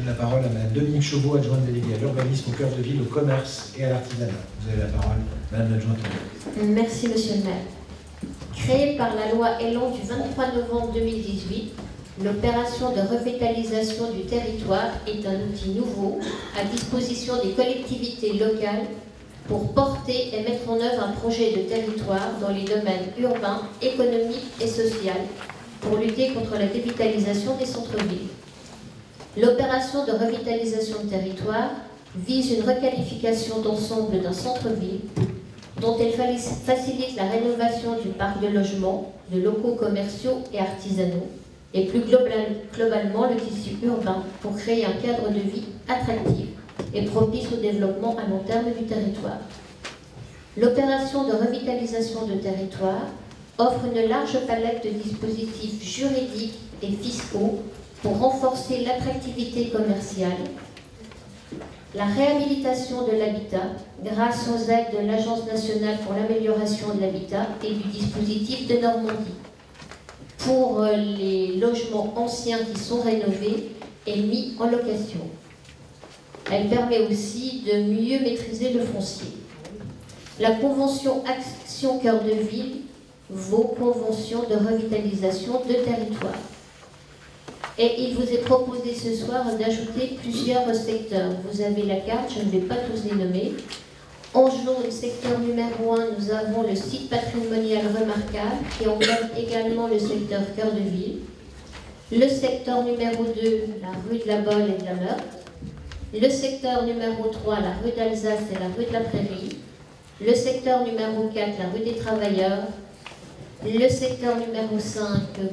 donne la parole à Mme Dominique Chauveau, adjointe déléguée à l'urbanisme, au cœur de ville, au commerce et à l'artisanat. Vous avez la parole, Mme l'adjointe. Merci, Monsieur le maire. Créée par la loi Elan du 23 novembre 2018, l'opération de revitalisation du territoire est un outil nouveau à disposition des collectivités locales pour porter et mettre en œuvre un projet de territoire dans les domaines urbains, économiques et sociaux pour lutter contre la dévitalisation des centres-villes. L'opération de revitalisation de territoire vise une requalification d'ensemble d'un centre-ville dont elle facilite la rénovation du parc de logements, de locaux commerciaux et artisanaux, et plus globalement le tissu urbain pour créer un cadre de vie attractif et propice au développement à long terme du territoire. L'opération de revitalisation de territoire offre une large palette de dispositifs juridiques et fiscaux pour renforcer l'attractivité commerciale, la réhabilitation de l'habitat grâce aux aides de l'Agence nationale pour l'amélioration de l'habitat et du dispositif de Normandie, pour les logements anciens qui sont rénovés et mis en location. Elle permet aussi de mieux maîtriser le foncier. La convention Action Cœur de Ville vaut convention de revitalisation de territoire. Et il vous est proposé ce soir d'ajouter plusieurs secteurs. Vous avez la carte, je ne vais pas tous les nommer. En jaune, secteur numéro 1, nous avons le site patrimonial remarquable qui englobe également le secteur cœur de ville. Le secteur numéro 2, la rue de la Bolle et de la Meurthe. Le secteur numéro 3, la rue d'Alsace et la rue de la Prairie. Le secteur numéro 4, la rue des Travailleurs. Le secteur numéro 5,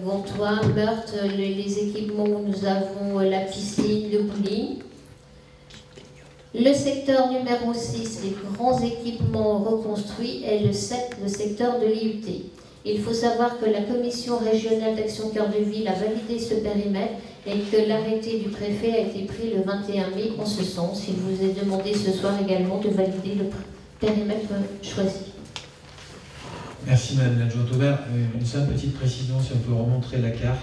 Gantois, Meurthe, les équipements où nous avons la piscine, le bowling. Le secteur numéro 6, les grands équipements reconstruits, et le 7, le secteur de l'IUT. Il faut savoir que la Commission régionale d'action cœur de ville a validé ce périmètre et que l'arrêté du préfet a été pris le 21 mai en ce sens. Il vous est demandé ce soir également de valider le périmètre choisi. Merci Madame l'adjointe au maire. Une simple petite précision, si on peut remontrer la carte.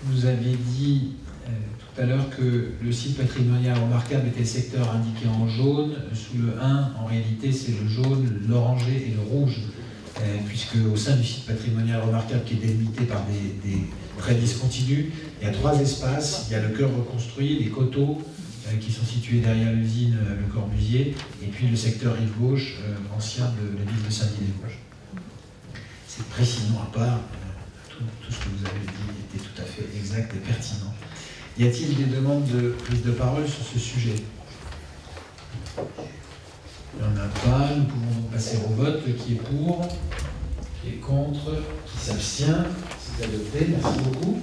Vous avez dit tout à l'heure que le site patrimonial remarquable était le secteur indiqué en jaune. Sous le 1, en réalité, c'est le jaune, l'orangé et le rouge. Puisque au sein du site patrimonial remarquable qui est délimité par des traits discontinus, il y a 3 espaces. Il y a le cœur reconstruit, les coteaux qui sont situés derrière l'usine Le Corbusier, et puis le secteur rive gauche, ancien de la ville de Saint-Dié-des-Vosges. Cette précision à part, tout ce que vous avez dit était tout à fait exact et pertinent. Y a-t-il des demandes de prise de parole sur ce sujet? Il n'y en a pas, nous pouvons donc passer au vote. Qui est pour? Qui est contre? Qui s'abstient? C'est adopté, merci beaucoup.